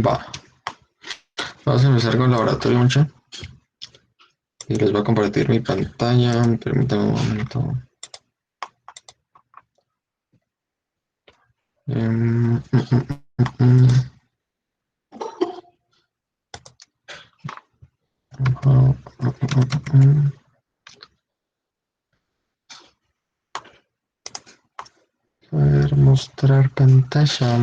Va. Vamos a empezar con el laboratorio, mucho. Y les voy a compartir mi pantalla. Permítanme un momento. Em, mm, mm. A ver, mostrar pantalla.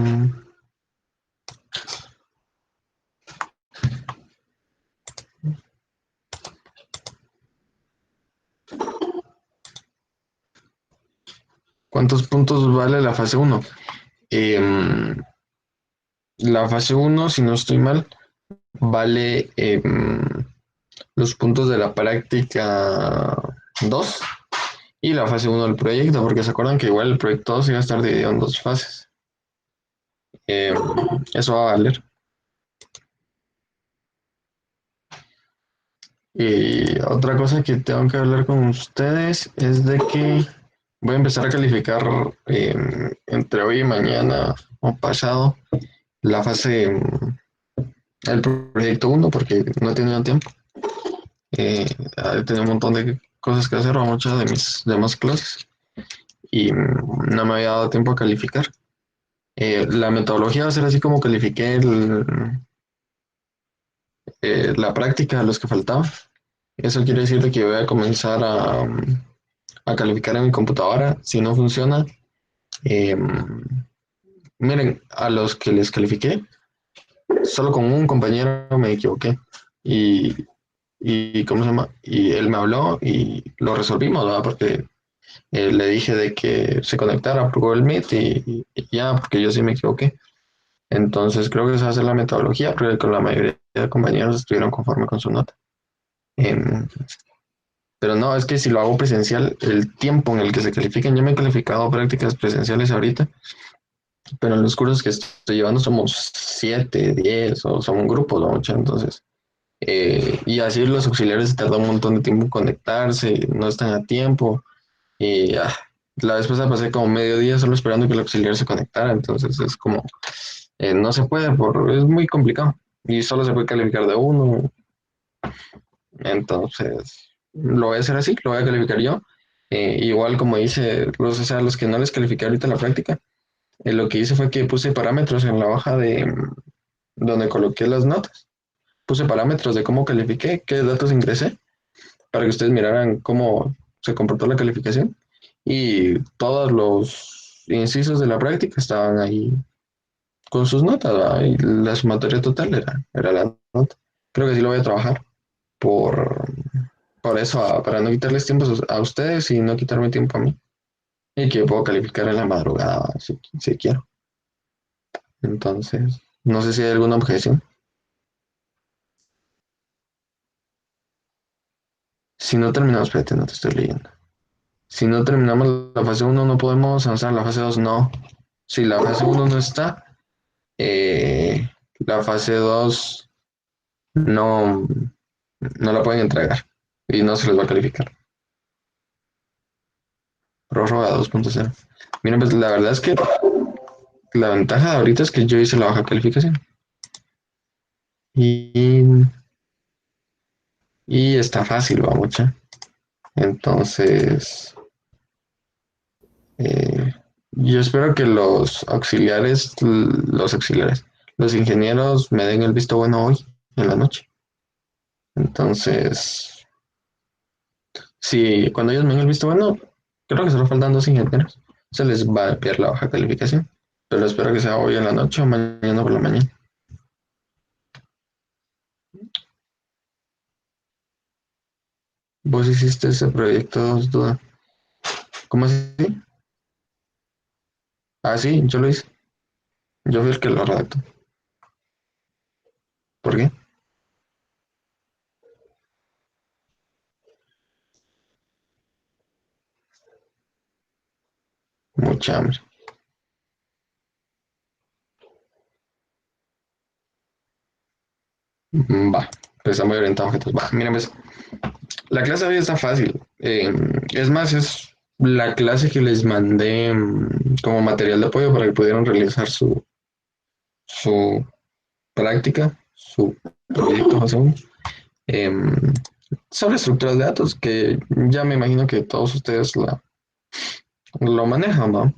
¿Cuántos puntos vale la fase uno? La fase uno, si no estoy mal, vale los puntos de la práctica 2 y la fase uno del proyecto, porque se acuerdan que igual el proyecto 2 iba a estar dividido en dos fases. Em, Eso va a valer. Y otra cosa que tengo que hablar con ustedes es de que voy a empezar a calificar entre hoy y mañana o pasado la fase, el proyecto uno porque no he tenido tiempo. He tenido un montón de cosas que hacer o muchas de mis demás clases y no me había dado tiempo a calificar. La metodología va a ser así como califiqué la práctica a los que faltaban. Eso quiere decir de que voy a comenzar a calificar en mi computadora. Si no funciona, eh, miren, a los que les califiqué, solo con un compañero me equivoqué. Y, ¿cómo se llama? Y él me habló y lo resolvimos, ¿verdad? Porque le dije de que se conectara por Google Meet y ya, porque yo sí me equivoqué. Entonces creo que esa va a ser la metodología, porque con la mayoría de compañeros estuvieron conforme con su nota. Em, pero no, es que si lo hago presencial, el tiempo en el que se califican, yo me he calificado prácticas presenciales ahorita, pero en los cursos que estoy llevando somos 7, 10 o son un grupo, ¿no? 8, entonces. Y así los auxiliares tardan un montón de tiempo en conectarse, no están a tiempo. Y la vez pasada pasé como medio día solo esperando que el auxiliar se conectara, entonces es como, no se puede, es muy complicado. Y solo se puede calificar de uno, entonces lo voy a hacer así, lo voy a calificar yo. Igual como hice, o sea, los que no les califiqué ahorita en la práctica, lo que hice fue que puse parámetros en la hoja de donde coloqué las notas. Puse parámetros de cómo califiqué, qué datos ingresé, para que ustedes miraran cómo se comportó la calificación. Y todos los incisos de la práctica estaban ahí con sus notas, ¿verdad? Y la sumatoria total era la nota. Creo que sí lo voy a trabajar por, por eso, para no quitarles tiempo a ustedes y no quitarme tiempo a mí. Y que puedo calificar en la madrugada si quiero. Entonces, no sé si hay alguna objeción. Si no terminamos, espérate, no te estoy leyendo. Si no terminamos la fase uno no podemos avanzar a la fase 2 no. Si la fase uno no está, eh, la fase 2 no, no la pueden entregar y no se les va a calificar. Prórroga 2.0. Miren, pues la verdad es que la ventaja de ahorita es que yo hice la baja calificación y, y está fácil, va mucha. Entonces, Eh, yo espero que los ingenieros me den el visto bueno hoy, en la noche. Entonces, si cuando ellos me den el visto bueno, creo que solo faltan dos ingenieros. Se les va a enviar la baja calificación. Pero espero que sea hoy en la noche o mañana por la mañana. Vos hiciste ese proyecto, duda. ¿Cómo así? Ah, sí, yo lo hice. Yo fui el que lo redactó. ¿Por qué? Mucha hambre. Va. Pues está muy orientado a objetos. Va, miren, pues, la clase de hoy está fácil. Es más, es la clase que les mandé como material de apoyo para que pudieran realizar su práctica, su proyecto, José, em, sobre estructuras de datos, que ya me imagino que todos ustedes lo manejan, ¿no?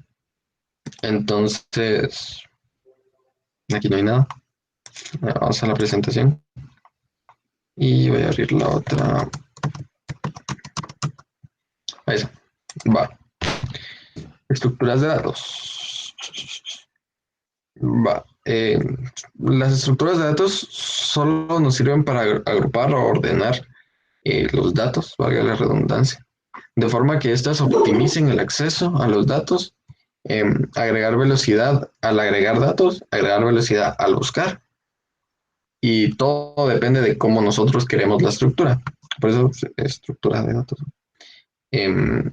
Entonces, aquí no hay nada. Vamos a la presentación y voy a abrir la otra. Ahí está. Va. Estructuras de datos. Va. Las estructuras de datos solo nos sirven para agrupar o ordenar los datos, valga la redundancia, de forma que éstas optimicen el acceso a los datos, agregar velocidad al agregar datos, agregar velocidad al buscar, y todo depende de cómo nosotros queremos la estructura. Por eso, estructura de datos.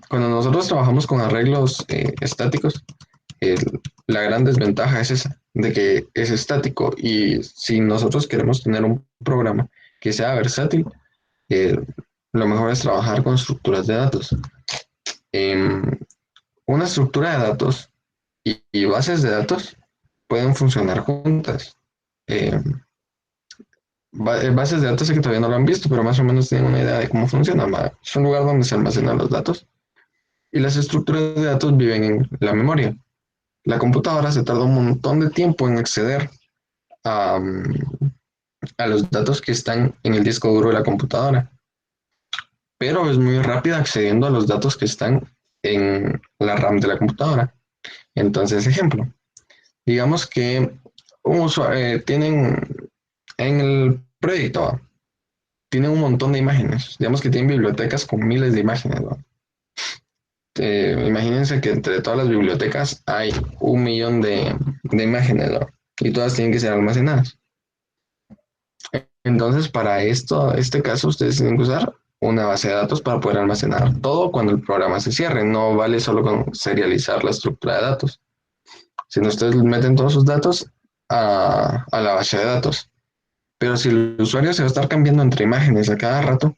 Cuando nosotros trabajamos con arreglos estáticos, la gran desventaja es esa, de que es estático, y si nosotros queremos tener un programa que sea versátil, eh, lo mejor es trabajar con estructuras de datos. Em, una estructura de datos y bases de datos pueden funcionar juntas. Em, bases de datos sé que todavía no lo han visto, pero más o menos tienen una idea de cómo funciona. Es un lugar donde se almacenan los datos, y las estructuras de datos viven en la memoria. La computadora se tarda un montón de tiempo en acceder a, a los datos que están en el disco duro de la computadora, pero es muy rápida accediendo a los datos que están en la RAM de la computadora. Entonces, ejemplo, digamos que tienen en el proyecto, ¿va? Tienen un montón de imágenes. Digamos que tienen bibliotecas con miles de imágenes, ¿va? Imagínense que entre todas las bibliotecas hay 1 millón de imágenes, ¿no? Y todas tienen que ser almacenadas. Entonces, para este caso, ustedes tienen que usar una base de datos para poder almacenar todo cuando el programa se cierre. No vale solo con serializar la estructura de datos, sino ustedes meten todos sus datos a la base de datos. Pero si el usuario se va a estar cambiando entre imágenes a cada rato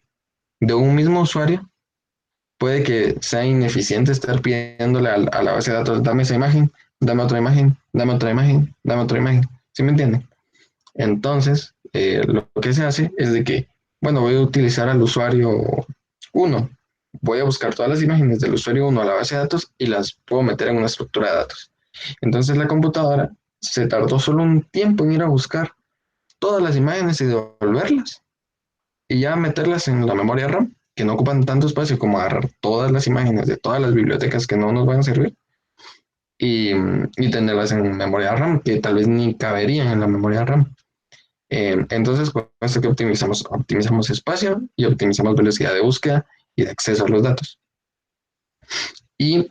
de un mismo usuario, puede que sea ineficiente estar pidiéndole a la base de datos: dame esa imagen, dame otra imagen, dame otra imagen, dame otra imagen. ¿Sí me entienden? Entonces, lo que se hace es de que, bueno, voy a utilizar al usuario uno, voy a buscar todas las imágenes del usuario uno a la base de datos y las puedo meter en una estructura de datos. Entonces la computadora se tardó solo un tiempo en ir a buscar todas las imágenes y devolverlas, y ya meterlas en la memoria RAM, que no ocupan tanto espacio como agarrar todas las imágenes de todas las bibliotecas que no nos van a servir, y tenerlas en memoria RAM, que tal vez ni caberían en la memoria RAM. Entonces, con esto que optimizamos espacio y optimizamos velocidad de búsqueda y de acceso a los datos. Y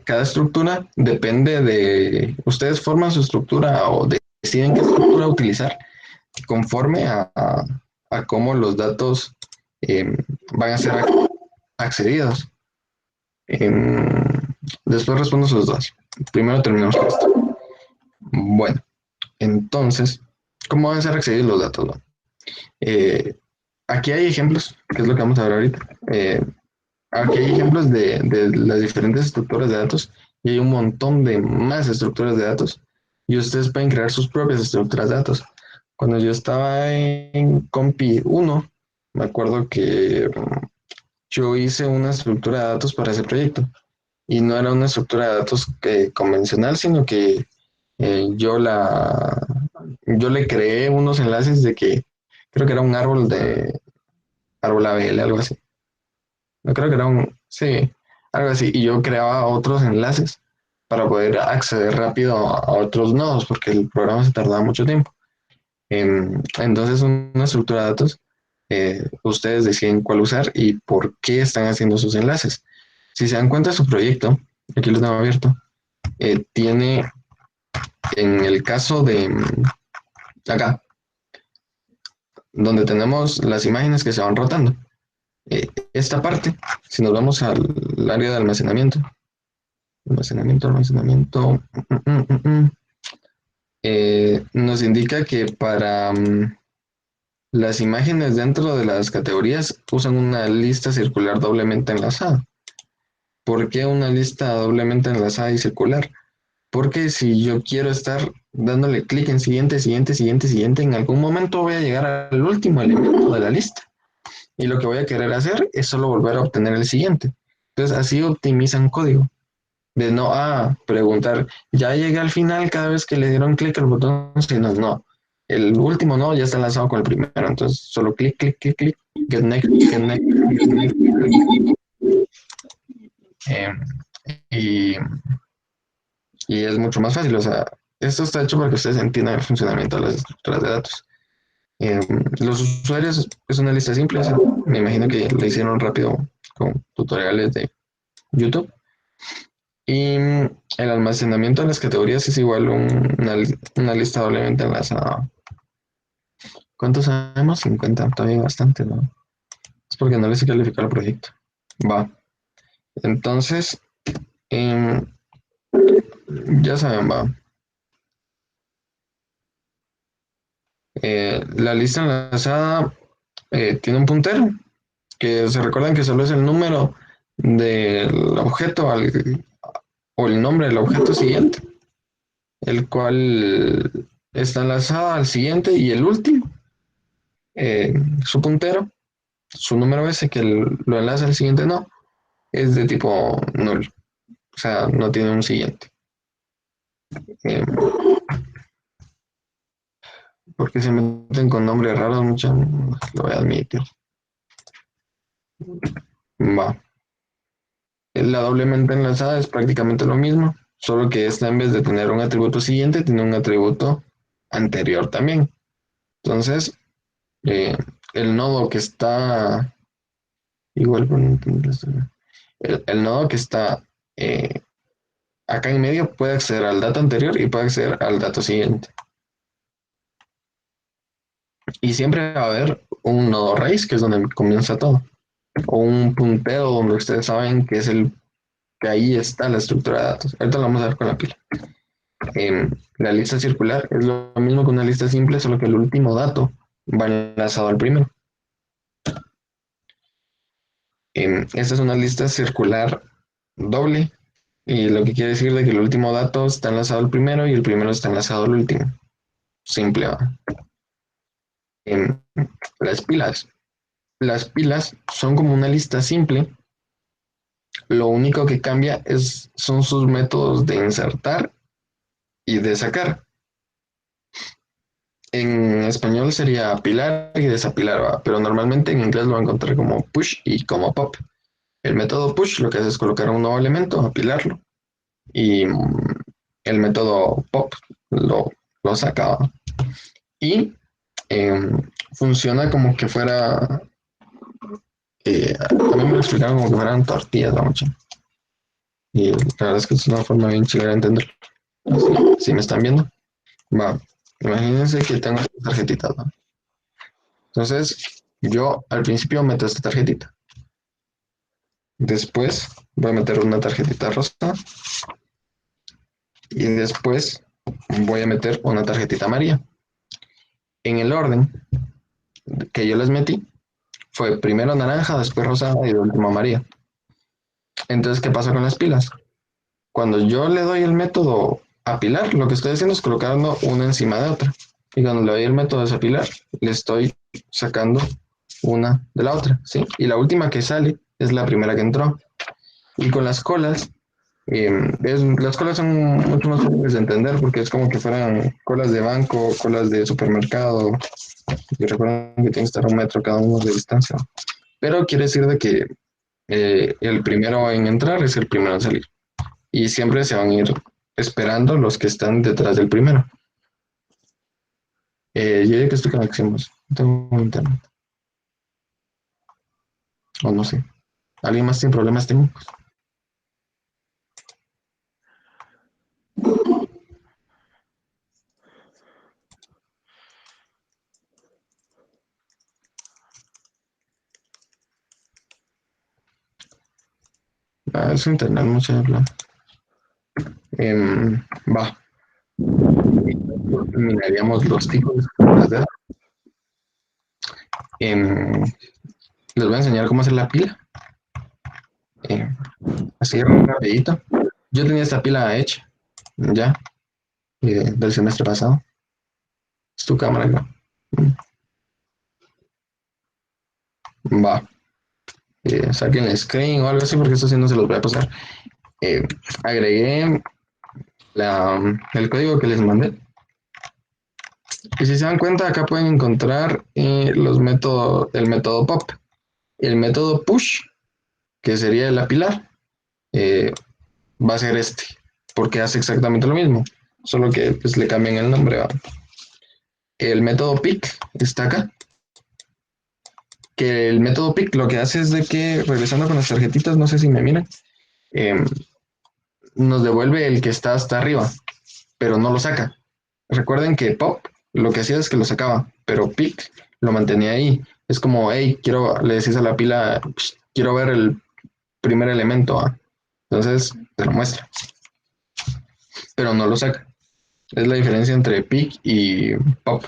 cada estructura depende de, ustedes forman su estructura o deciden qué estructura utilizar conforme a cómo los datos van a ser accedidos. Em, Después respondo sus dos. Primero terminamos con esto. Bueno, entonces, ¿cómo van a ser accedidos los datos, no? Eh, Aquí hay ejemplos, que es lo que vamos a ver ahorita. Aquí hay ejemplos de las diferentes estructuras de datos, y hay un montón de más estructuras de datos, y ustedes pueden crear sus propias estructuras de datos. Cuando yo estaba en Compi 1, me acuerdo que yo hice una estructura de datos para ese proyecto, y no era una estructura de datos convencional, sino que yo yo le creé unos enlaces de que creo que era un árbol ABL, algo así. No creo que era sí, algo así. Y yo creaba otros enlaces para poder acceder rápido a otros nodos, porque el programa se tardaba mucho tiempo. Entonces, una estructura de datos, ustedes deciden cuál usar y por qué están haciendo sus enlaces. Si se dan cuenta, su proyecto, aquí lo tengo abierto, tiene, en el caso de acá, donde tenemos las imágenes que se van rotando, esta parte, si nos vamos al área de almacenamiento, nos indica que para las imágenes dentro de las categorías usan una lista circular doblemente enlazada. ¿Por qué una lista doblemente enlazada y circular? Porque si yo quiero estar dándole clic en siguiente, siguiente, siguiente, siguiente, en algún momento voy a llegar al último elemento de la lista. Y lo que voy a querer hacer es solo volver a obtener el siguiente. Entonces así optimizan código. De no preguntar, ya llegué al final cada vez que le dieron clic al botón, sino no. El último no, ya está enlazado con el primero. Entonces solo clic, clic, clic, clic, get next, get next, get next. Eh, y, y es mucho más fácil. O sea, esto está hecho para que ustedes entiendan el funcionamiento de las estructuras de datos. Eh, los usuarios es una lista simple. O sea, me imagino que lo hicieron rápido con tutoriales de YouTube. Y el almacenamiento de las categorías es igual una lista doblemente enlazada. ¿Cuántos sabemos? 50, todavía bastante, ¿no? Es porque no les he calificado el proyecto. Va. Entonces, em, ya saben, va. La lista enlazada tiene un puntero, que se recuerdan que solo es el número del objeto o el nombre del objeto siguiente, el cual está enlazado al siguiente y el último, eh, su puntero, su número ese que lo enlaza al siguiente no, es de tipo null, o sea, no tiene un siguiente. Eh, porque se meten con nombres raros, mucho, lo voy a admitir. Va. La doblemente enlazada es prácticamente lo mismo, solo que esta en vez de tener un atributo siguiente, tiene un atributo anterior también. Entonces, eh, el nodo que está igual el nodo que está acá en medio puede acceder al dato anterior y puede acceder al dato siguiente. Y siempre va a haber un nodo raíz, que es donde comienza todo, o un puntero donde ustedes saben que es el que ahí está la estructura de datos. Ahorita lo vamos a ver con la pila. La lista circular es lo mismo que una lista simple, solo que el último dato va enlazado al primero. Esta es una lista circular doble, y lo que quiere decir de que el último dato está enlazado al primero y el primero está enlazado al último. Simple, ¿va? Em, las pilas. Las pilas son como una lista simple. Lo único que cambia son sus métodos de insertar y de sacar. En español sería apilar y desapilar, ¿va? Pero normalmente en inglés lo va a encontrar como push y como pop. El método push lo que hace es colocar un nuevo elemento, apilarlo, y el método pop lo, lo saca. Y funciona como que fuera, a mí me lo explicaron como que fueran tortillas, la mucha. Y la verdad es que es una forma bien chida de entenderlo. Si me están viendo, va. Imagínense que tengo esta tarjetita, ¿no? Entonces, yo al principio meto esta tarjetita. Después voy a meter una tarjetita rosa. Y después voy a meter una tarjetita amarilla. En el orden que yo les metí, fue primero naranja, después rosada y de último amarilla. Entonces, ¿qué pasa con las pilas? Cuando yo le doy el método apilar, lo que estoy haciendo es colocando una encima de otra. Y cuando le doy el método desapilar, le estoy sacando una de la otra, ¿sí? Y la última que sale es la primera que entró. Y con las colas, las colas son mucho más fáciles de entender porque es como que fueran colas de banco, colas de supermercado. Y recuerden que tiene que estar a 1 metro cada uno de distancia. Pero quiere decir de que el primero en entrar es el primero en salir. Y siempre se van a ir esperando los que están detrás del primero. Yo diría que estoy conexiones. No tengo internet. O no sé. ¿Alguien más tiene problemas técnicos? Es internet, mucha habla. Va. Terminaríamos los tipos de estructuras de datos. Em, les voy a enseñar cómo hacer la pila. Em, así rapidito. Yo tenía esta pila hecha. ya, del semestre pasado. Es tu cámara, ¿no? Va. Saquen el screen o algo así porque esto sí no se los voy a pasar. Eh, agregué el código que les mandé. Y si se dan cuenta, acá pueden encontrar el método pop, el método push, que sería el apilar, eh, va a ser este, porque hace exactamente lo mismo, solo que pues, le cambian el nombre. ¿Va? El método pick está acá, que el método pick lo que hace es de que, regresando con las tarjetitas, no sé si me miran, eh, nos devuelve el que está hasta arriba, pero no lo saca. Recuerden que pop lo que hacía es que lo sacaba, pero pick lo mantenía ahí. Es como, hey, le decís a la pila, quiero ver el primer elemento. ¿Va? Entonces te lo muestra, pero no lo saca. Es la diferencia entre pick y pop.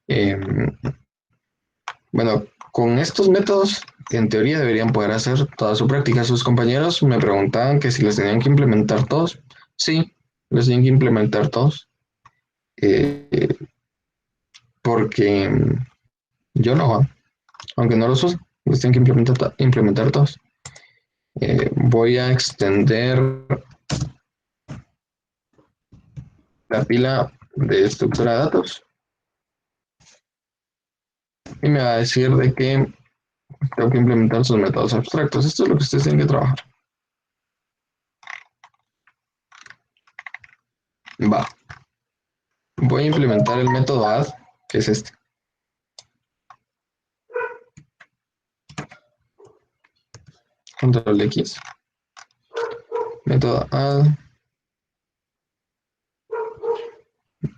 Eh, bueno, con estos métodos, en teoría deberían poder hacer toda su práctica. Sus compañeros me preguntaban que si les tenían que implementar todos. Sí, les tienen que implementar todos. Eh, porque yo no, aunque no los use, los tienen que implementar todos. Voy a extender la pila de estructura de datos y me va a decir de que tengo que implementar sus métodos abstractos. Esto es lo que ustedes tienen que trabajar. Va. Voy a implementar el método add, que es este. Control X. Método add.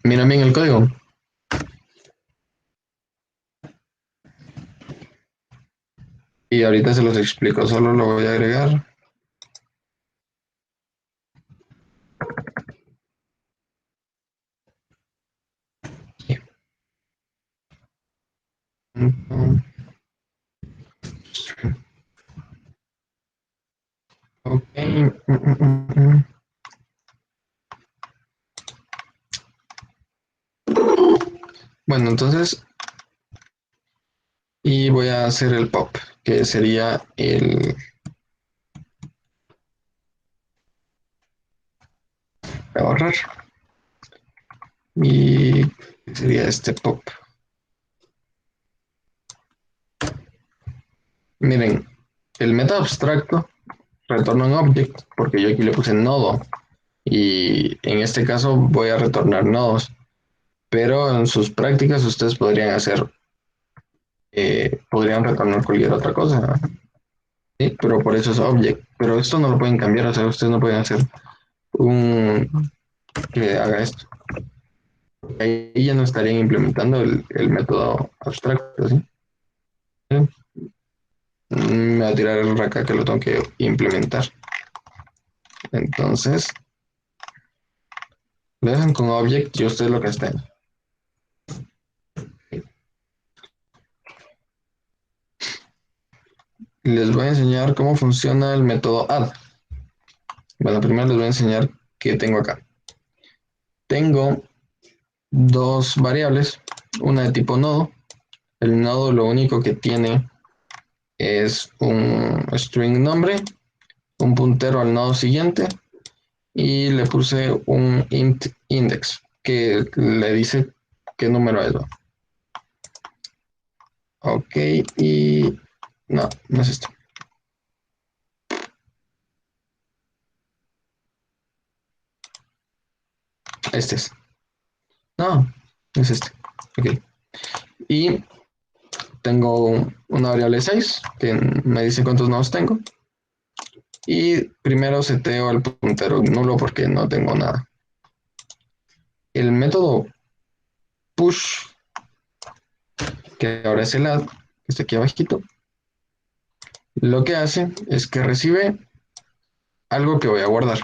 Mira bien el código. Y ahorita se los explico, solo lo voy a agregar. Ok. Bueno, entonces, y voy a hacer el pop, que sería el... Voy a borrar. Y sería este pop. Miren, el método abstracto retorna un object, porque yo aquí le puse nodo. Y en este caso voy a retornar nodos. Pero en sus prácticas ustedes podrían retornar cualquier otra cosa. ¿Sí? Pero por eso es object. Pero esto no lo pueden cambiar, o sea, ustedes no pueden hacer un que haga esto. Ahí ya no estarían implementando el método abstracto, ¿sí? Me va a tirar el acá que lo tengo que implementar. Entonces, lo dejan con object y ustedes lo que estén. Les voy a enseñar cómo funciona el método add. Bueno, primero les voy a enseñar qué tengo acá. Tengo dos variables, una de tipo nodo. El nodo lo único que tiene es un string nombre, un puntero al nodo siguiente y le puse un int index que le dice qué número es. Ok, y no, no es esto. Este es. No, es este. Ok. Y tengo una variable 6 que me dice cuántos nodos tengo. Y primero seteo el puntero nulo porque no tengo nada. El método push, que ahora es el add, que está aquí abajito, lo que hace es que recibe algo que voy a guardar.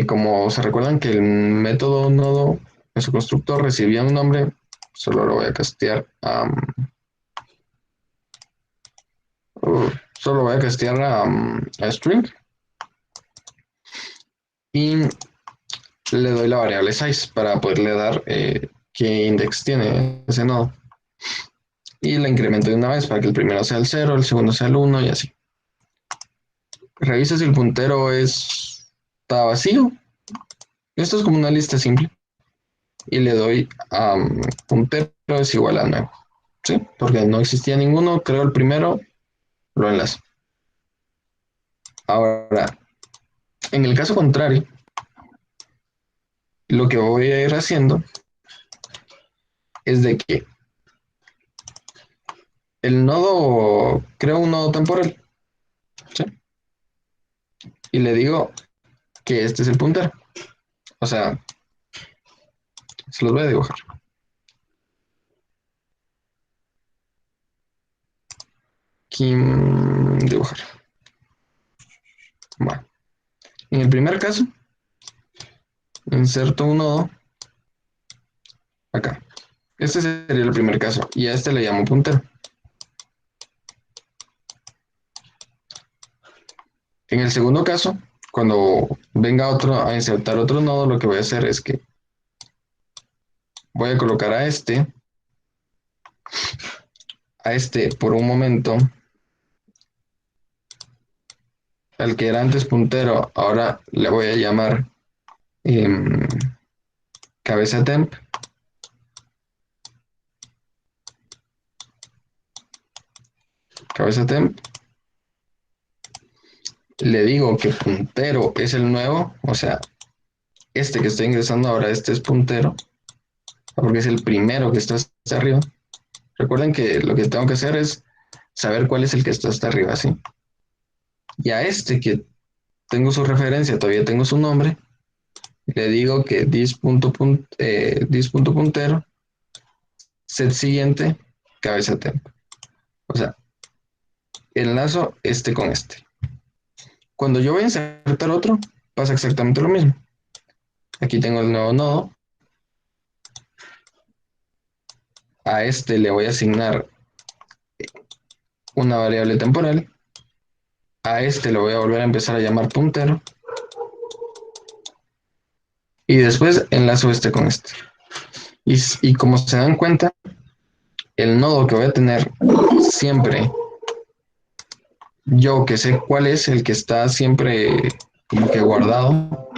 Como se recuerdan que el método nodo en su constructor recibía un nombre, solo lo voy a castear a... solo voy a castear a string y le doy la variable size para poderle dar qué index tiene ese nodo. Y la incremento de una vez para que el primero sea el 0, el segundo sea el 1 y así. Revisa si el puntero está vacío. Esto es como una lista simple. Y le doy a puntero es igual a nuevo. ¿Sí? Porque no existía ninguno, creo el primero, lo enlazo. Ahora, en el caso contrario, lo que voy a ir haciendo es de que el nodo, creo un nodo temporal, ¿sí? Y le digo que este es el puntero. O sea, se los voy a dibujar. Aquí, dibujar. Bueno, en el primer caso, inserto un nodo acá. Este sería el primer caso. Y a este le llamo puntero. En el segundo caso, cuando venga otro a insertar otro nodo, lo que voy a hacer es que voy a colocar a este por un momento, al que era antes puntero, ahora le voy a llamar eh, cabeza temp. Cabeza temp. Le digo que puntero es el nuevo, o sea, este que estoy ingresando ahora, este es puntero, porque es el primero que está hasta arriba. Recuerden que lo que tengo que hacer es saber cuál es el que está hasta arriba, ¿sí? Y a este que tengo su referencia, todavía tengo su nombre, le digo que dis.puntero, set siguiente, cabeza temp. O sea, enlazo este con este. Cuando yo voy a insertar otro, pasa exactamente lo mismo. Aquí tengo el nuevo nodo. A este le voy a asignar una variable temporal. A este lo voy a volver a empezar a llamar puntero. Y después enlazo este con este. Y como se dan cuenta, el nodo que voy a tener siempre, yo que sé cuál es el que está siempre como que guardado,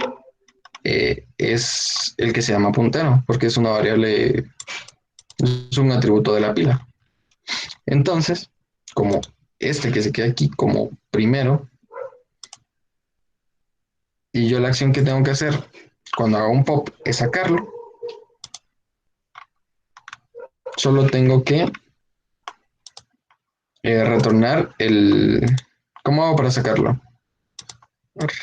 es el que se llama puntero, porque es una variable, es un atributo de la pila. Entonces, como este que se queda aquí como primero, y yo la acción que tengo que hacer cuando haga un pop es sacarlo, solo tengo que retornar el... ¿Cómo hago para sacarlo?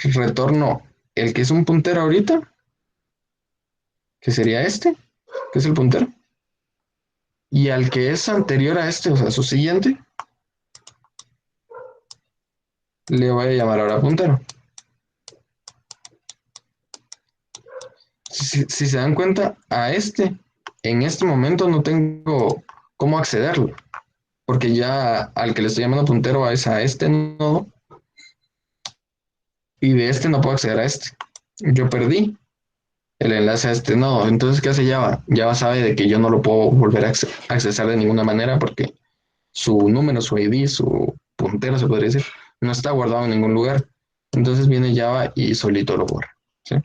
Retorno el que es un puntero ahorita, que sería este, que es el puntero, y al que es anterior a este, o sea, su siguiente, le voy a llamar ahora puntero. Si se dan cuenta, a este, en este momento no tengo cómo accederlo, porque ya al que le estoy llamando puntero es a este nodo, y de este no puedo acceder a este. Yo perdí el enlace a este nodo. Entonces, ¿qué hace Java? Java sabe de que yo no lo puedo volver a accesar de ninguna manera porque su número, su ID, su puntero, se podría decir, no está guardado en ningún lugar. Entonces viene Java y solito lo borra. ¿Sí?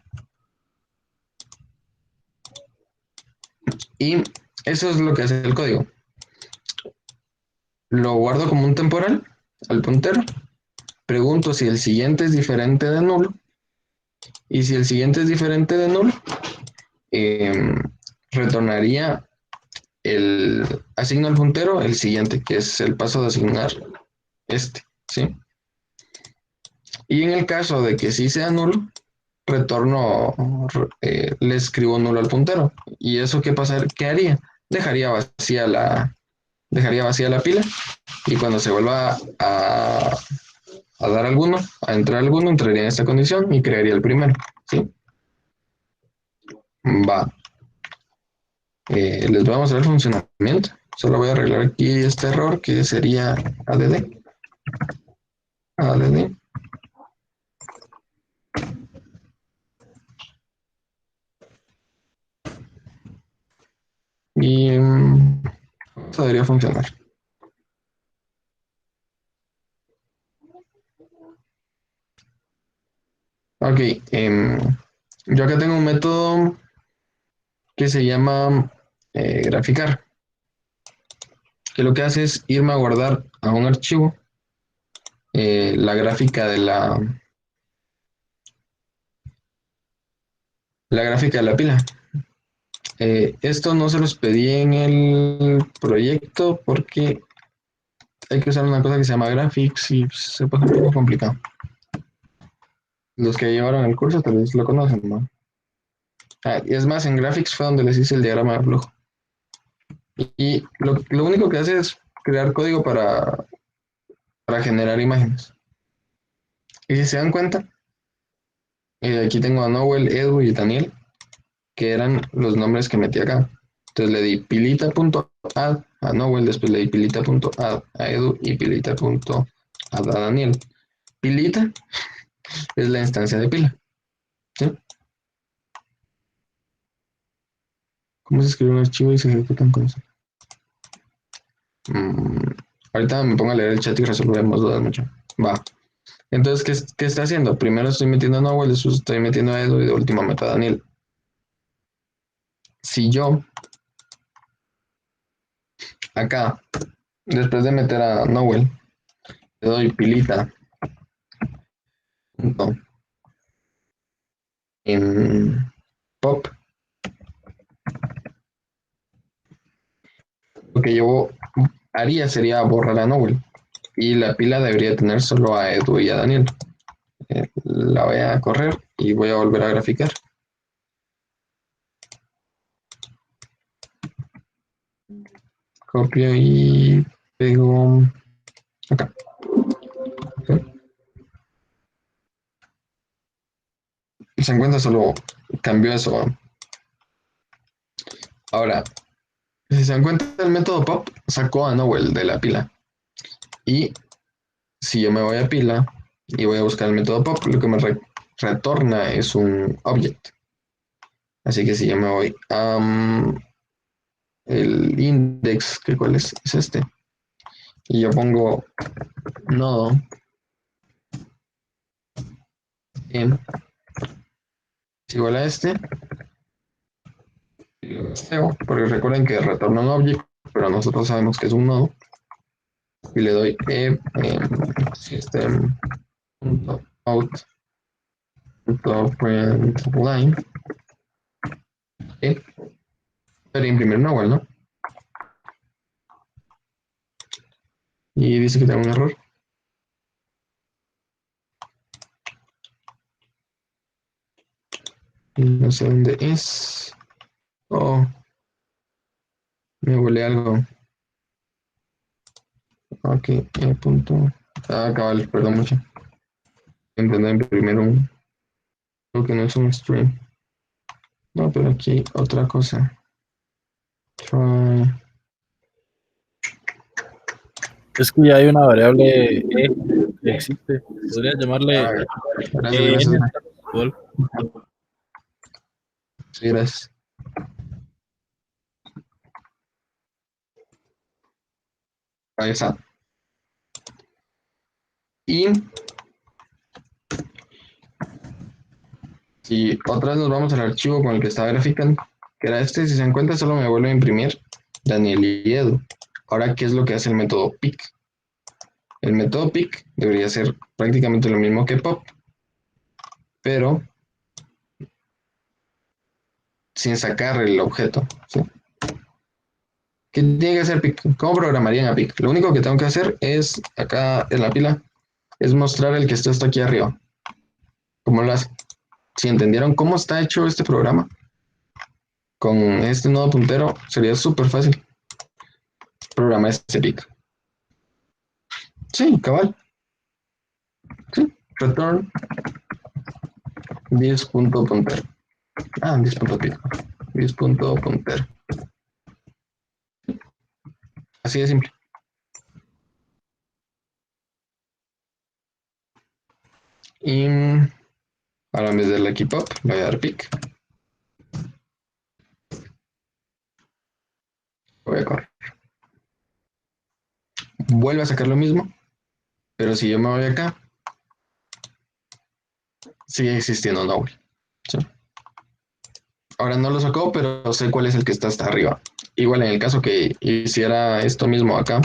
Y eso es lo que hace el código. Lo guardo como un temporal al puntero. Pregunto si el siguiente es diferente de nulo. Y si el siguiente es diferente de nulo, eh, retornaría asigno al puntero el siguiente, que es el paso de asignar este, ¿sí? Y en el caso de que sí sea nulo, retorno, le escribo nulo al puntero. ¿Y eso qué pasa? ¿Qué haría? Dejaría vacía la pila y cuando se vuelva a dar alguno, a entrar alguno, entraría en esta condición y crearía el primero, ¿sí? Va. Les voy a mostrar el funcionamiento. Solo voy a arreglar aquí este error que sería add. Add. Y eso debería funcionar. Ok, yo acá tengo un método que se llama graficar, que lo que hace es irme a guardar a un archivo la gráfica de la gráfica de la pila. Esto no se los pedí en el proyecto porque hay que usar una cosa que se llama graphics y se pone un poco complicado. Los que llevaron el curso tal vez lo conocen, ¿no? Y es más, en graphics fue donde les hice el diagrama de flujo. Y lo único que hace es crear código para generar imágenes. Y si se dan cuenta, aquí tengo a Noel, Edu y Daniel, que eran los nombres que metí acá. Entonces le di pilita.add a Noel, después le di pilita.add a Edu y pilita.add a Daniel. Pilita es la instancia de pila. ¿Sí? ¿Cómo se escribe un archivo y se ejecutan cosas? Mm, ahorita me pongo a leer el chat y resolvemos dudas mucho. Va. Entonces, ¿qué está haciendo? Primero estoy metiendo a Noel, después estoy metiendo a Edu y de último meto a Daniel. Si yo acá, después de meter a Noel, le doy pilita punto en pop, lo que yo haría sería borrar a Noel y la pila debería tener solo a Edu y a Daniel. La voy a correr y voy a volver a graficar. Copio y pego acá. ¿Sí? Se encuentra solo cambió eso. Ahora, si se encuentra el método pop, sacó a Noel de la pila. Y si yo me voy a pila y voy a buscar el método pop, lo que me retorna es un object. Así que si yo me voy a el index, que cuál es este, y yo pongo nodo en es igual a este, porque recuerden que retorna un object, pero nosotros sabemos que es un nodo, y le doy system.out.println, debería imprimir un igual, ¿no? Y dice que tengo un error. No sé dónde es. Oh, me huele algo. Ok, punto. Cabal, perdón mucho. Intenté imprimir un. Creo que no es un string. No, pero aquí otra cosa. Try. Es que ya hay una variable E que existe. Podría llamarle Gracias, gracias. en o algo. Sí, gracias. Ahí está. Y si otra vez nos vamos al archivo con el que estaba graficando, que era este, si se encuentra, solo me vuelve a imprimir Daniel y Edu. Ahora, ¿qué es lo que hace el método pick? El método pick debería ser prácticamente lo mismo que pop, pero sin sacar el objeto. ¿Sí? ¿Qué tiene que hacer pick? ¿Cómo programarían a pick? Lo único que tengo que hacer es, acá en la pila, es mostrar el que está hasta aquí arriba. ¿Cómo lo hace? Si entendieron cómo está hecho este programa, con este nodo puntero sería súper fácil programar este pick. Sí, cabal. Sí. Return this.punter. This.pick. This.punter. Así de simple. Y ahora en vez del aquí pop, le voy a dar pick. Voy a correr. Vuelve a sacar lo mismo, pero si yo me voy acá, sigue existiendo Noble. ¿Sí? Ahora no lo sacó, pero sé cuál es el que está hasta arriba. Igual en el caso que hiciera esto mismo acá,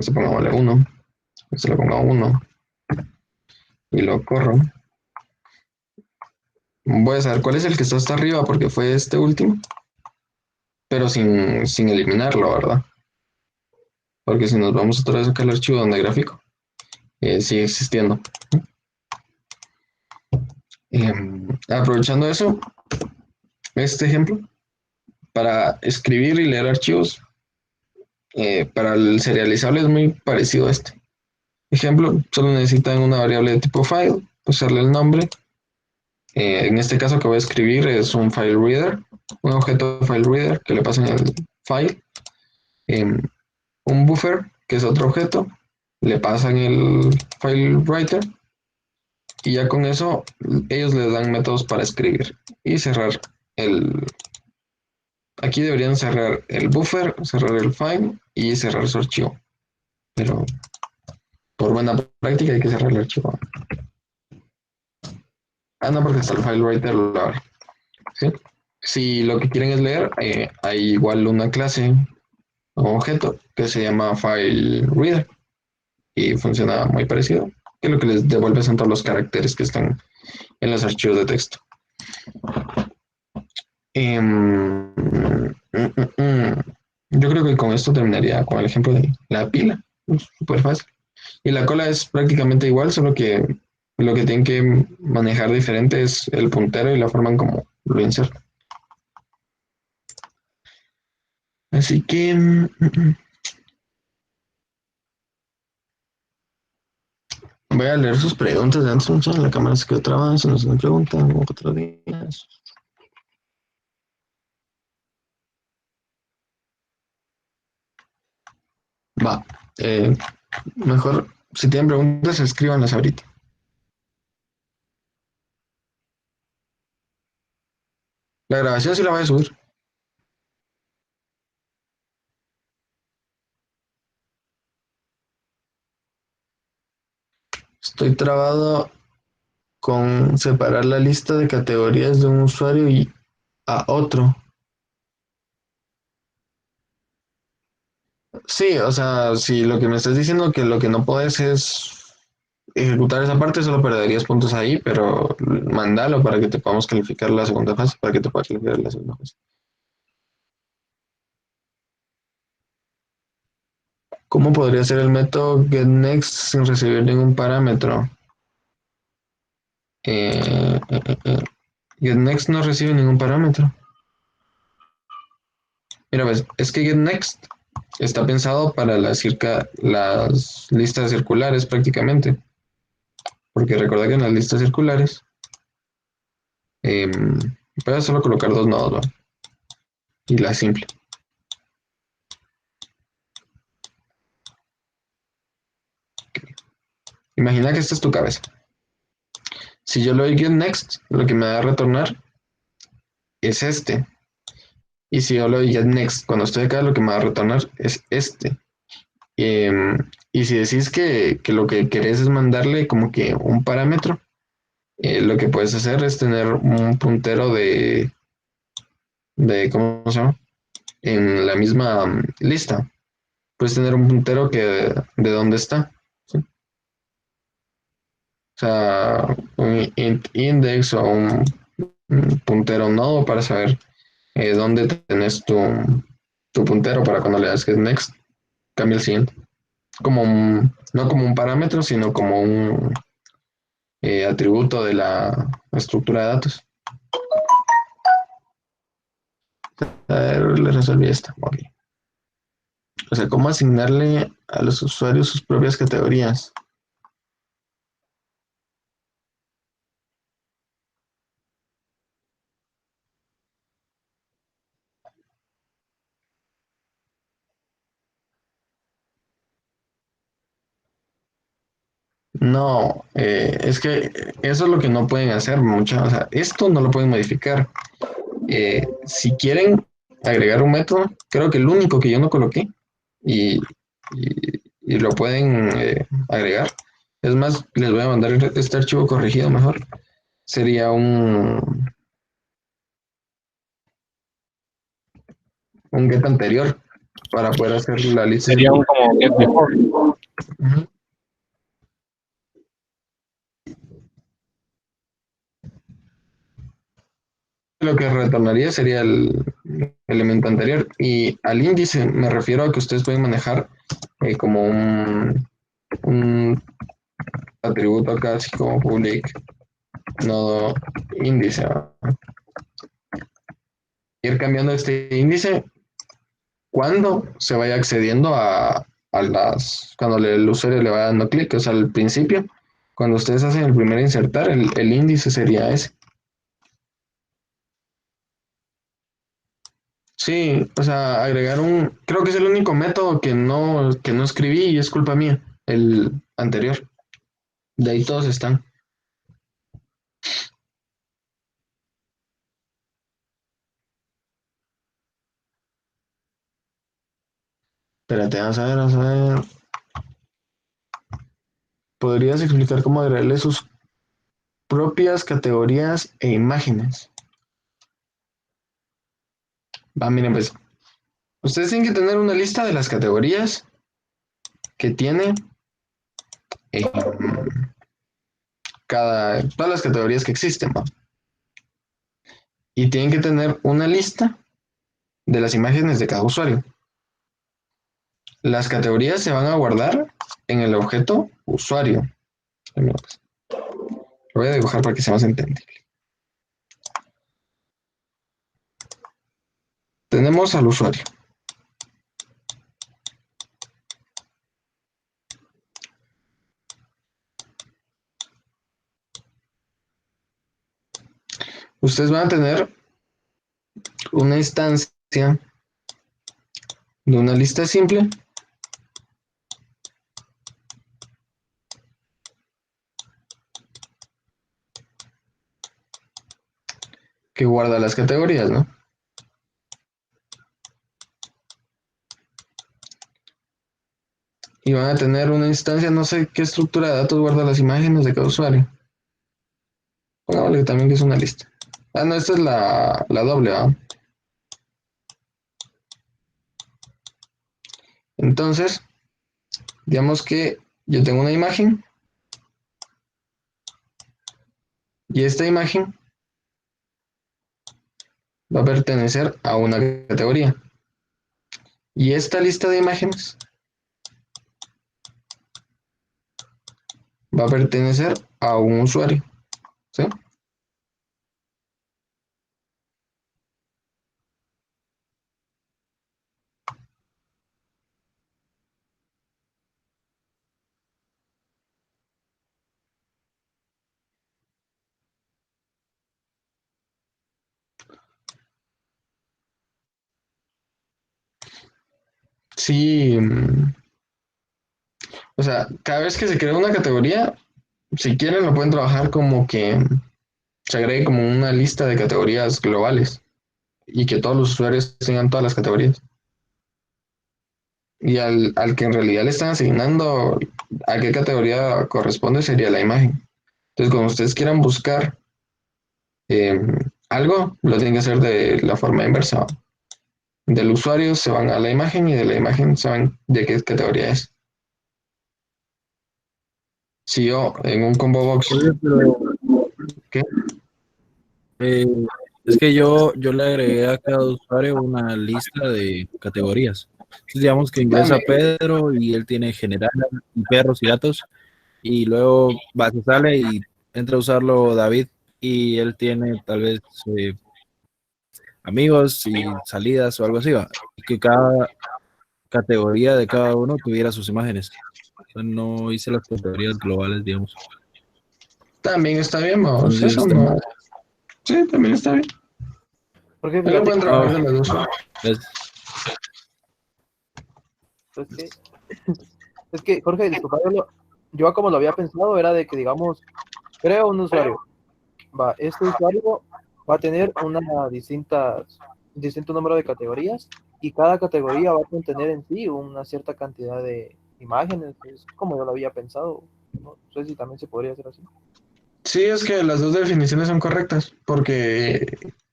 se ponga vale 1, se le ponga 1 y lo corro. Voy a saber cuál es el que está hasta arriba porque fue este último, pero sin eliminarlo, ¿verdad? Porque si nos vamos otra vez acá al archivo donde gráfico, sigue existiendo. Aprovechando eso, este ejemplo, para escribir y leer archivos, para el serializable es muy parecido a este. Ejemplo, solo necesitan una variable de tipo file, usarle el nombre. En este caso que voy a escribir es un file reader, un objeto file reader que le pasen el file. Eh, un buffer, que es otro objeto, le pasan el file writer y ya con eso ellos les dan métodos para escribir y cerrar el... Aquí deberían cerrar el buffer, cerrar el file y cerrar su archivo. Pero por buena práctica hay que cerrar el archivo. Ah, no, porque está el file writer. ¿Sí? Si lo que quieren es leer, hay igual una clase o objeto que se llama file reader y funciona muy parecido, que lo que les devuelve son todos los caracteres que están en los archivos de texto. Yo creo que con esto terminaría con el ejemplo de la pila. Súper fácil. Y la cola es prácticamente igual, solo que lo que tienen que manejar diferente es el puntero y la forma en cómo lo insertan. Así que voy a leer sus preguntas de antes. Mucho. La cámara se quedó trabada, se nos preguntan otro día. Va. Eh, mejor, si tienen preguntas, escríbanlas ahorita. La grabación sí la voy a subir. Estoy trabado con separar la lista de categorías de un usuario y a otro. Sí, o sea, si lo que me estás diciendo que lo que no puedes es ejecutar esa parte, solo perderías puntos ahí, pero mándalo para que te podamos calificar la segunda fase, para que te pueda calificar la segunda fase. ¿Cómo podría ser el método getNext sin recibir ningún parámetro? GetNext no recibe ningún parámetro. Mira, ves, es que GetNext está pensado para las listas circulares prácticamente, porque recuerda que en las listas circulares eh, puedes solo colocar dos nodos, ¿no? Y la simple. Imagina que esta es tu cabeza. Si yo le doy GetNext, lo que me va a retornar es este. Y si yo le doy GetNext, cuando estoy acá, lo que me va a retornar es este. Eh, y si decís que lo que querés es mandarle como que un parámetro, lo que puedes hacer es tener un puntero de ¿cómo se llama? En la misma lista. Puedes tener un puntero que de dónde está. ¿Sí? O sea, un index o un puntero nodo para saber dónde tenés tu puntero para cuando le das que next, cambia el siguiente. No como un parámetro, sino como un atributo de la estructura de datos. A ver, le resolví esta. Okay. O sea, cómo asignarle a los usuarios sus propias categorías. No, es que eso es lo que no pueden hacer mucho. O sea, esto no lo pueden modificar. Si quieren agregar un método, creo que el único que yo no coloqué y, y lo pueden agregar. Es más, les voy a mandar este archivo corregido mejor. Sería un get anterior para poder hacer la lista Sería un circular. como get before. Ujú. Lo que retornaría sería el elemento anterior. Y al índice me refiero a que ustedes pueden manejar como un atributo acá, así como public nodo índice. ¿Va? Ir cambiando este índice cuando se vaya accediendo a las, cuando el usuario le va dando clic, o sea, al principio, cuando ustedes hacen el primer insertar, el índice sería ese. Sí, o sea, agregar creo que es el único método que no escribí y es culpa mía, el anterior. De ahí todos están. Espérate, vamos a ver. ¿Podrías explicar cómo agregarle sus propias categorías e imágenes? Va, miren, pues, ustedes tienen que tener una lista de las categorías que tiene eh, todas las categorías que existen, ¿va? Y tienen que tener una lista de las imágenes de cada usuario. Las categorías se van a guardar en el objeto usuario. Lo voy a dibujar para que sea más entendible. Tenemos al usuario. Ustedes van a tener una instancia de una lista simple que guarda las categorías, ¿no? Y van a tener una instancia, no sé qué estructura de datos guarda las imágenes de cada usuario. Pongámosle también que es una lista. Ah, no, esta es la doble, ¿va? Entonces, digamos que yo tengo una imagen y esta imagen va a pertenecer a una categoría. Y esta lista de imágenes va a pertenecer a un usuario, ¿sí? Sí, o sea, cada vez que se crea una categoría, si quieren lo pueden trabajar como que se agregue como una lista de categorías globales y que todos los usuarios tengan todas las categorías. Y al que en realidad le están asignando a qué categoría corresponde sería la imagen. Entonces, cuando ustedes quieran buscar eh, algo, lo tienen que hacer de la forma inversa. Del usuario se van a la imagen y de la imagen se van de qué categoría es. Si yo en un combo box, Oye, pero ¿qué? eh, es que yo le agregué a cada usuario una lista de categorías. Entonces, digamos que ingresa Dame, Pedro y él tiene general, y perros y gatos, y luego va, se sale y entra a usarlo David y él tiene tal vez amigos y salidas o algo así, ¿va? Y que cada categoría de cada uno tuviera sus imágenes. O sea, no hice las categorías globales, digamos. también está bien, vamos, Entonces, eso no. Sí, también está bien. Porque Ahí lo fíjate pueden que, trabajar de las dos. es- es que, es que Jorge, disculpa, yo como lo había pensado era de que, digamos, creo un usuario. Va, este usuario va a tener un distinto número de categorías y cada categoría va a contener en sí una cierta cantidad de imágenes. Es como yo lo había pensado. No sé si también se podría hacer así. Sí, es que las dos definiciones son correctas, porque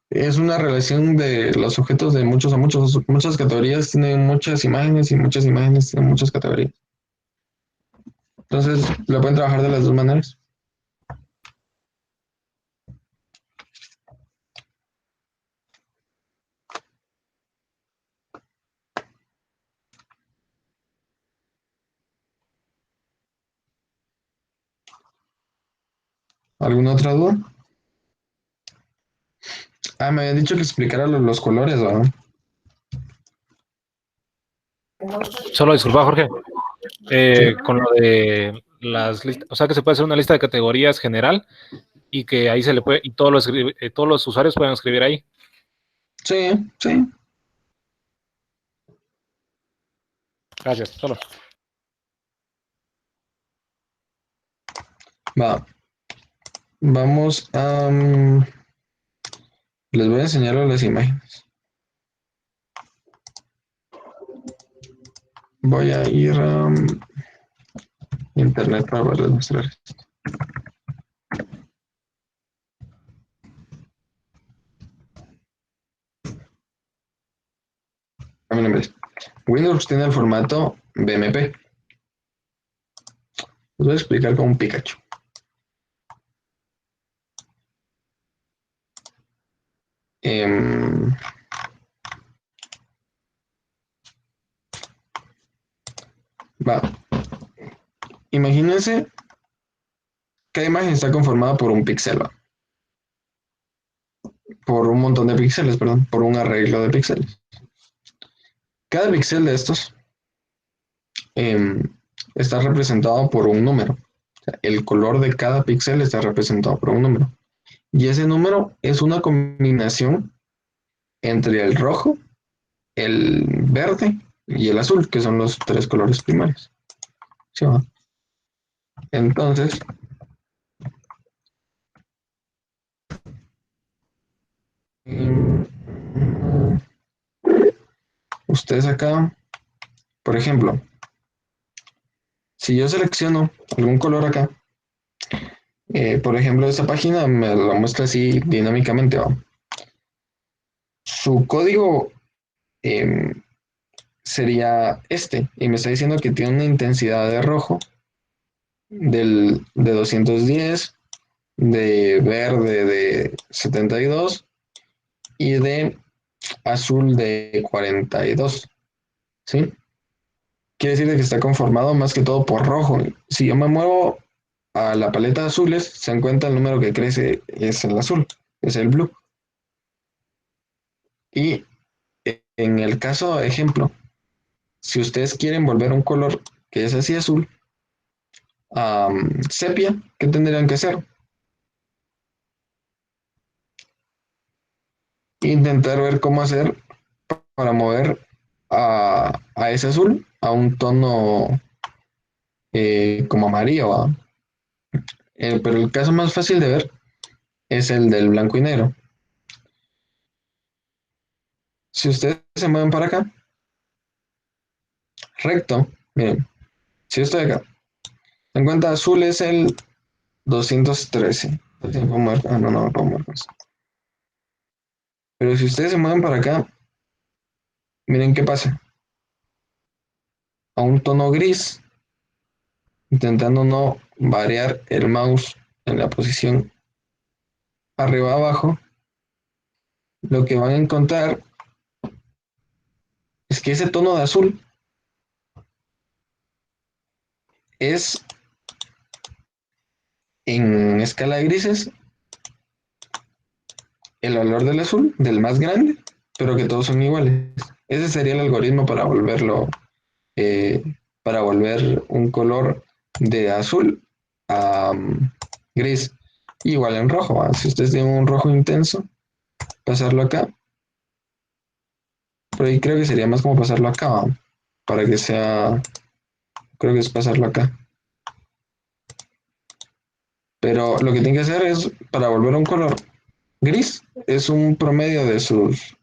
es una relación de los objetos de muchos a muchos. Muchas categorías tienen muchas imágenes y muchas imágenes tienen muchas categorías. Entonces, lo pueden trabajar de las dos maneras. ¿Alguna otra duda? Ah, me habían dicho que explicara los colores, ¿verdad? Solo disculpa, Jorge. Sí. Con lo de las listas, o sea que se puede hacer una lista de categorías general y que ahí se le puede, y todos los usuarios pueden escribir ahí. Sí, sí. Gracias, solo. Va. Vamos a... les voy a enseñar las imágenes. Voy a ir a internet para poderles mostrar. A mi nombre. Windows tiene el formato BMP. Les voy a explicar con un Pikachu. Em, va. Imagínense que la imagen está conformada por un píxel, ¿va? Por un montón de píxeles, perdón, por un arreglo de píxeles. Cada píxel de estos em, está representado por un número. O sea, el color de cada píxel está representado por un número. Y ese número es una combinación entre el rojo, el verde y el azul, que son los tres colores primarios. ¿Sí, va? Entonces, em, ustedes acá, por ejemplo, si yo selecciono algún color acá, por ejemplo, esta página me lo muestra así dinámicamente, ¿va? Su código eh, sería este, y me está diciendo que tiene una intensidad de rojo de 210, de verde de 72 y de azul de 42, ¿sí? Quiere decir que está conformado más que todo por rojo. Si yo me muevo a la paleta de azules, se encuentra el número que crece es el azul, es el blue. Y en el caso ejemplo, si ustedes quieren volver un color que es así azul, sepia, ¿qué tendrían que hacer? Intentar ver cómo hacer para mover a ese azul a un tono como amarillo, ¿va? Pero el caso más fácil de ver es el del blanco y negro. Si ustedes se mueven para acá, recto, miren, si yo estoy acá, en cuenta azul es el 213. Ah, no, no me puedo mover más. Pero si ustedes se mueven para acá, miren qué pasa. A un tono gris, intentando no variar el mouse en la posición arriba abajo, lo que van a encontrar es que ese tono de azul es en escala de grises el valor del azul, del más grande, pero que todos son iguales. Ese sería el algoritmo para volverlo, eh, para volver un color de azul a gris. Igual en rojo, ¿va? Si ustedes tienen un rojo intenso, pasarlo acá. Por ahí creo que sería más como pasarlo acá, ¿va? Para que sea, creo que es pasarlo acá. Pero lo que tienen que hacer es, para volver a un color gris, es un promedio de sus...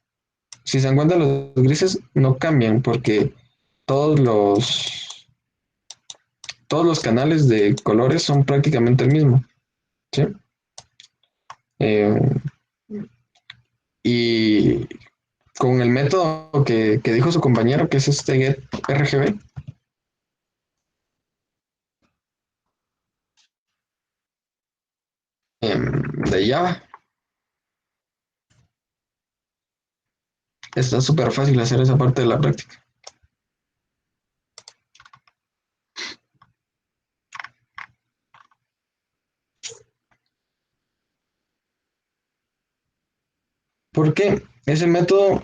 Si se encuentran los grises, no cambian porque todos los, todos los canales de colores son prácticamente el mismo, ¿sí? Eh, y con el método que dijo su compañero, que es este get RGB, de Java, está súper fácil hacer esa parte de la práctica. Porque ese método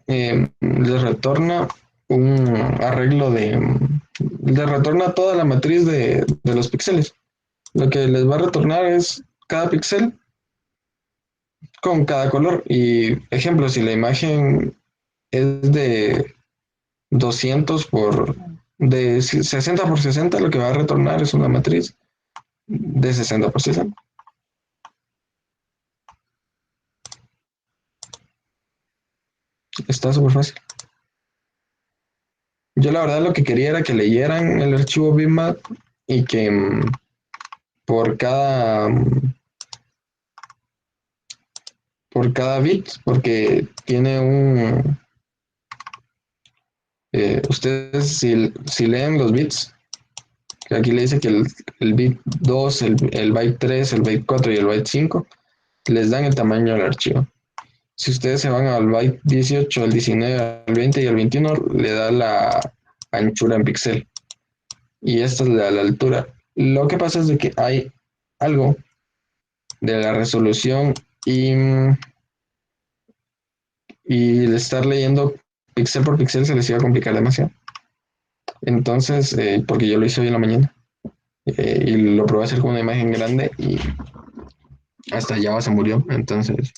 le retorna un arreglo le retorna toda la matriz de los píxeles. Lo que les va a retornar es cada píxel con cada color. Y ejemplo, si la imagen es de 200 de 60 por 60, lo que va a retornar es una matriz de 60 por 60. Está súper fácil. Yo la verdad lo que quería era que leyeran el archivo bitmap y que por cada por cada bit, porque tiene ustedes si leen los bits, que aquí le dice que el bit 2, el byte 3, el byte 4 y el byte 5 les dan el tamaño del archivo. Si ustedes se van al byte 18, al 19, al 20 y al 21, le da la anchura en píxel. Y esta es la altura. Lo que pasa es de que hay algo de la resolución y de estar leyendo píxel por píxel se les iba a complicar demasiado. Entonces, porque yo lo hice hoy en la mañana y lo probé a hacer con una imagen grande y hasta Java se murió. Entonces,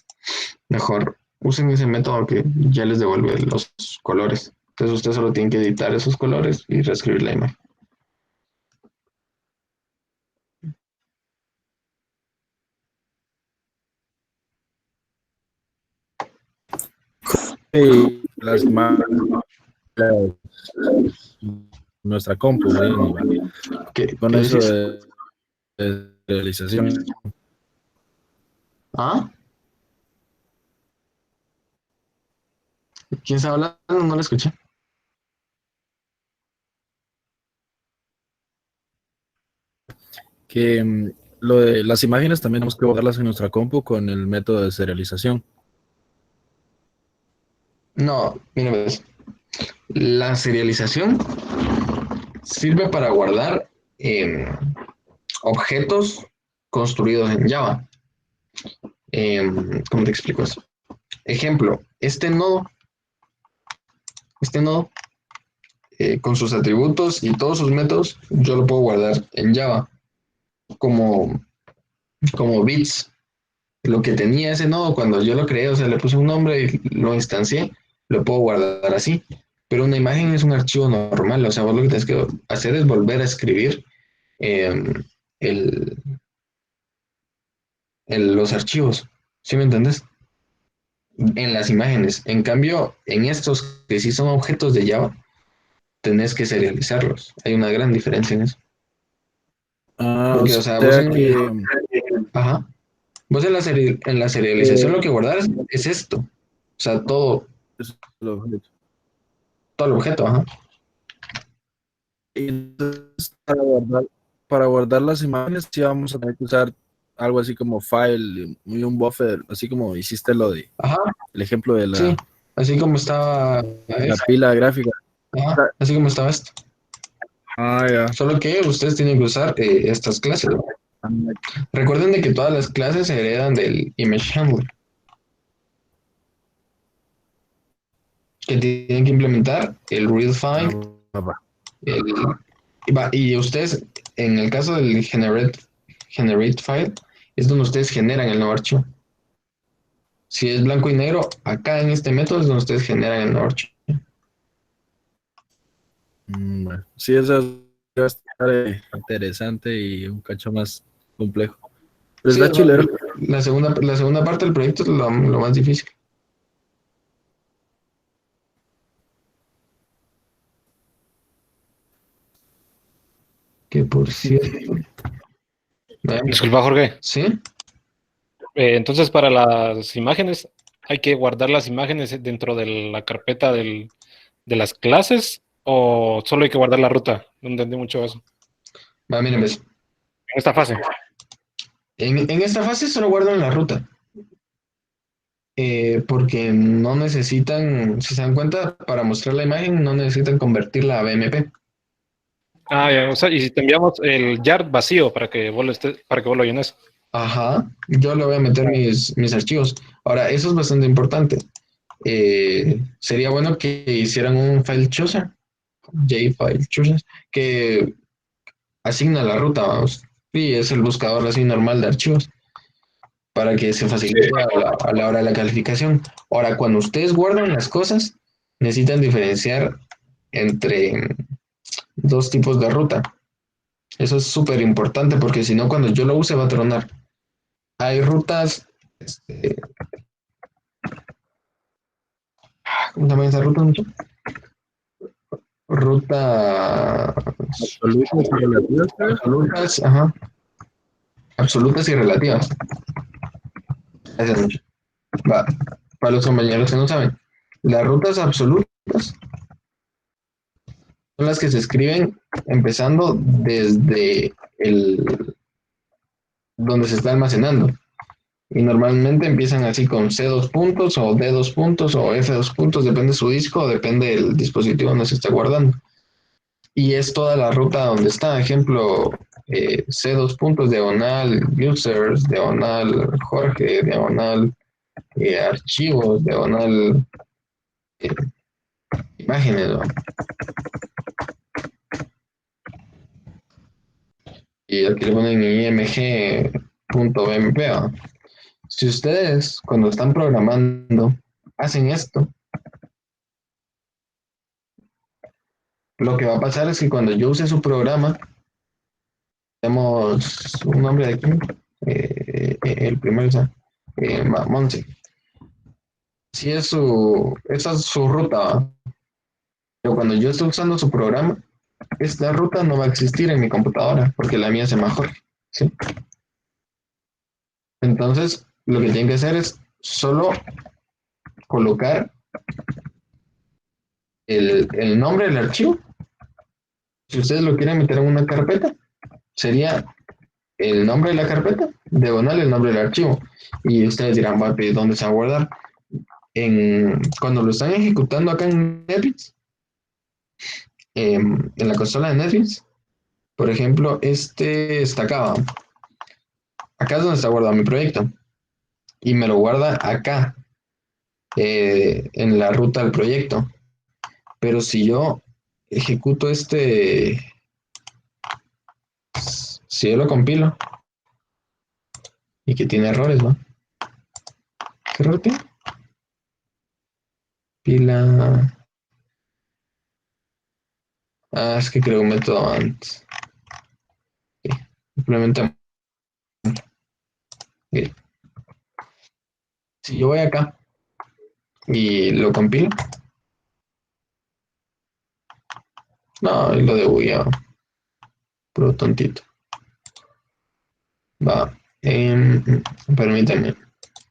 mejor usen ese método que ya les devuelve los colores. Entonces, ustedes solo tienen que editar esos colores y reescribir la imagen. Y las imágenes, nuestra compu, con ¿Qué eso decís? de realización. ¿Ah? ¿Quién está hablando? No lo escuché. Que lo de las imágenes también tenemos que guardarlas en nuestra compu con el método de serialización. No, mira, ves. La serialización sirve para guardar objetos construidos en Java. ¿Cómo te explico eso? Ejemplo, este nodo con sus atributos y todos sus métodos, yo lo puedo guardar en Java como, como bits. Lo que tenía ese nodo cuando yo lo creé, o sea, le puse un nombre y lo instancié, lo puedo guardar así. Pero una imagen es un archivo normal, o sea, vos lo que tienes que hacer es volver a escribir eh, el, los archivos, ¿sí me entendés? En las imágenes. En cambio, en estos que sí son objetos de Java, tenés que serializarlos. Hay una gran diferencia en eso. Ah, o Porque, o sea, vos sea en, que ajá, vos en la serialización lo que guardar es esto. O sea, es lo- todo el objeto, ajá. y entonces, para guardar las imágenes, sí vamos a tener que usar algo así como file y un buffer, así como hiciste lo de Ajá, el ejemplo de sí. Así como estaba la esto. pila gráfica. Ajá, así como estaba esto. Ah, ya. Solo que ustedes tienen que usar estas clases. Recuerden de que todas las clases se heredan del image handler, que tienen que implementar el real Ah, find, va. el, y ustedes, en el caso del generate file, es donde ustedes generan el nuevo archivo. Si es blanco y negro, acá en este método es donde ustedes generan el nuevo archivo. Bueno. Sí, eso va a estar interesante y un cacho más complejo. Pero Sí, está chilero. la segunda parte del proyecto es lo más difícil. Que por cierto. Disculpa, Jorge. ¿Sí? Entonces, para las imágenes, hay que guardar las imágenes dentro de la carpeta de las clases o solo hay que guardar la ruta. No entendí mucho eso. Va, miren, ves. En esta fase. En esta fase solo guardan la ruta. Porque no necesitan, si se dan cuenta, para mostrar la imagen, no necesitan convertirla a BMP. Ah, ya, o sea, y si te enviamos el yard vacío para que vos lo llenes. Ajá, yo le voy a meter mis archivos. Ahora, eso es bastante importante. Sería bueno que hicieran un file chooser, JFile chooser, que asigna la ruta, vamos. Y es el buscador así normal de archivos, para que se facilite a la hora de la calificación. Ahora, cuando ustedes guardan las cosas, necesitan diferenciar entre dos tipos de ruta. Eso es súper importante porque si no, cuando yo lo use va a tronar. Hay rutas, ¿cómo se llama esa ruta? Rutas Absolutas y relativas, creo. absolutas, ajá, absolutas y relativas. Gracias, mucho. Va, para los compañeros que no saben, las rutas absolutas son las que se escriben empezando desde el donde se está almacenando. Y normalmente empiezan así con C2 puntos o D2 puntos o F2 puntos, depende de su disco o depende del dispositivo donde se está guardando. Y es toda la ruta donde está, ejemplo, C2 puntos, diagonal, users, diagonal, Jorge, diagonal, archivos, diagonal, eh, imágenes, ¿no? Y aquí le ponen img.bmp, ¿no? Si ustedes cuando están programando hacen esto, lo que va a pasar es que cuando yo use su programa, tenemos un nombre de aquí, el primero es Monse. Si es esa es su ruta, ¿va? Pero cuando yo estoy usando su programa, esta ruta no va a existir en mi computadora porque la mía se llama Jorge, ¿sí? Entonces, lo que tienen que hacer es solo colocar el nombre del archivo. Si ustedes lo quieren meter en una carpeta, sería el nombre de la carpeta, diagonal el nombre del archivo. Y ustedes dirán, ¿dónde se va a guardar? Cuando lo están ejecutando acá en Netflix, en la consola de Netflix, por ejemplo, este está acá. Acá es donde está guardado mi proyecto. Y me lo guarda acá, en la ruta del proyecto. Pero si yo ejecuto si yo lo compilo y que tiene errores, ¿no? ¿Qué error tiene? Pila. Ah, es que creo un método antes. Okay. Implementamos. Okay. Si yo voy acá y lo compilo, no, y lo debugueo, pero tontito. Va. Permítame.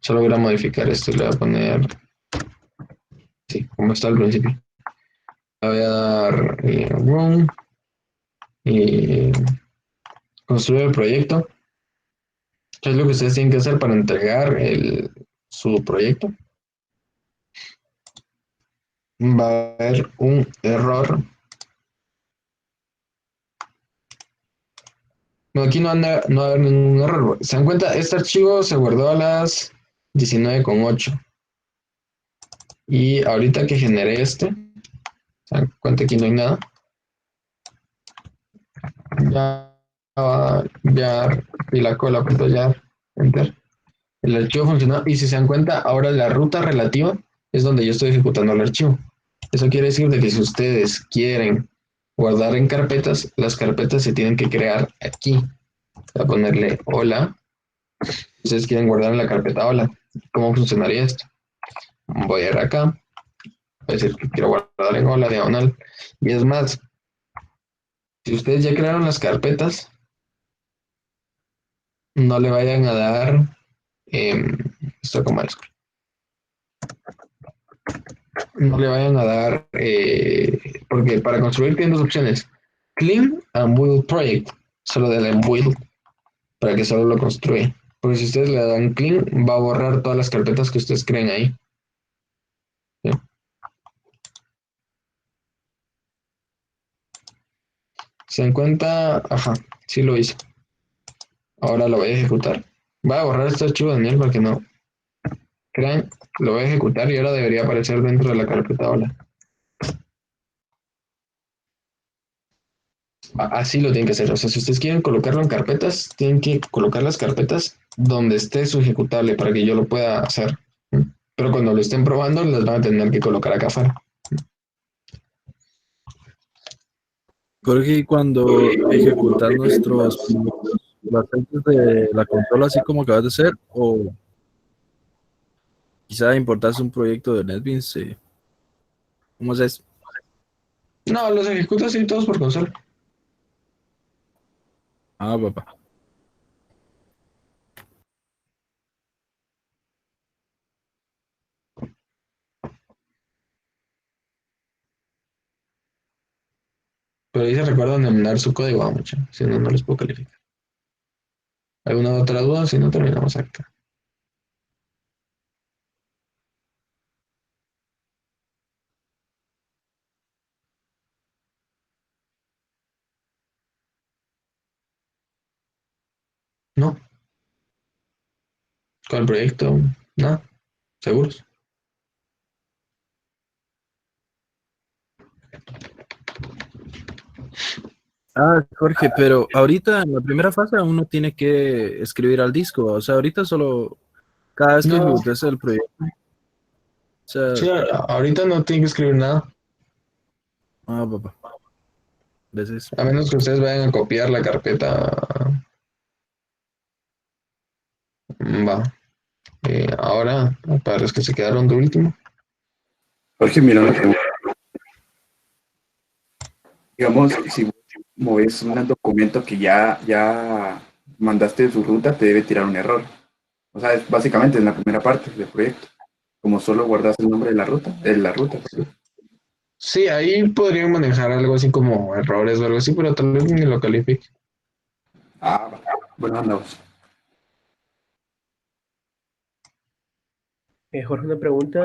Solo voy a modificar esto y le voy a poner. Sí, como está al principio. Le voy a dar room y construir el proyecto. ¿Qué es lo que ustedes tienen que hacer para entregar su proyecto? Va a haber un error. No, aquí no va a haber ningún error. ¿Se dan cuenta? Este archivo se guardó a las 19:08. Y ahorita que generé ¿se dan cuenta? Aquí no hay nada. Ya, y la cola, ya, enter. El archivo funcionó. Y si se dan cuenta, ahora la ruta relativa es donde yo estoy ejecutando el archivo. Eso quiere decir de que si ustedes quieren guardar en carpetas, las carpetas se tienen que crear aquí. Voy a ponerle hola Ustedes quieren guardar en la carpeta hola. ¿Cómo funcionaría esto? Voy a ir acá, voy a decir que quiero guardar en hola diagonal. Y es más, si ustedes ya crearon las carpetas, no le vayan a dar esto como es, no le vayan a dar porque para construir tienen dos opciones: clean and build project. Solo denle en build para que solo lo construya. Porque si ustedes le dan clean, va a borrar todas las carpetas que ustedes creen ahí. ¿Sí? Se dan cuenta, ajá, sí lo hizo. Ahora lo voy a ejecutar. Voy a borrar este archivo de Daniel para que no crean. Lo voy a ejecutar y ahora debería aparecer dentro de la carpeta hola. Así lo tienen que hacer. O sea, si ustedes quieren colocarlo en carpetas, tienen que colocar las carpetas donde esté su ejecutable para que yo lo pueda hacer. Pero cuando lo estén probando, las van a tener que colocar acá afuera. Creo que cuando ejecutas nuestros las celdas de la consola, así como acabas de hacer, o quizá importas un proyecto de NetBeans, ¿cómo es eso? No, los ejecuto así todos por consola. Ah, papá. Pero ahí se recuerdan de mandar su código a mucho. Si no, no les puedo calificar. ¿Alguna otra duda? Si no, terminamos acá. ¿No? ¿Con el proyecto? ¿No? ¿Seguros? Ah, Jorge, pero ahorita en la primera fase uno tiene que escribir al disco, o sea, ahorita solo cada vez que No, ejecutes el proyecto, o sea, sí, ahorita no tienen que escribir nada. ah, papá, ¿ves eso? A menos que ustedes vayan a copiar la carpeta. Va. Ahora, para los que se quedaron de último. Jorge, mira una pregunta. Digamos, si mueves un documento que ya mandaste de su ruta, te debe tirar un error. O sea, básicamente en la primera parte del proyecto. Como solo guardas el nombre de la ruta, perdón. Sí, ahí podrían manejar algo así como errores o algo así, pero tal vez ni lo califique. Ah, va. Bueno, andamos. Jorge, una pregunta.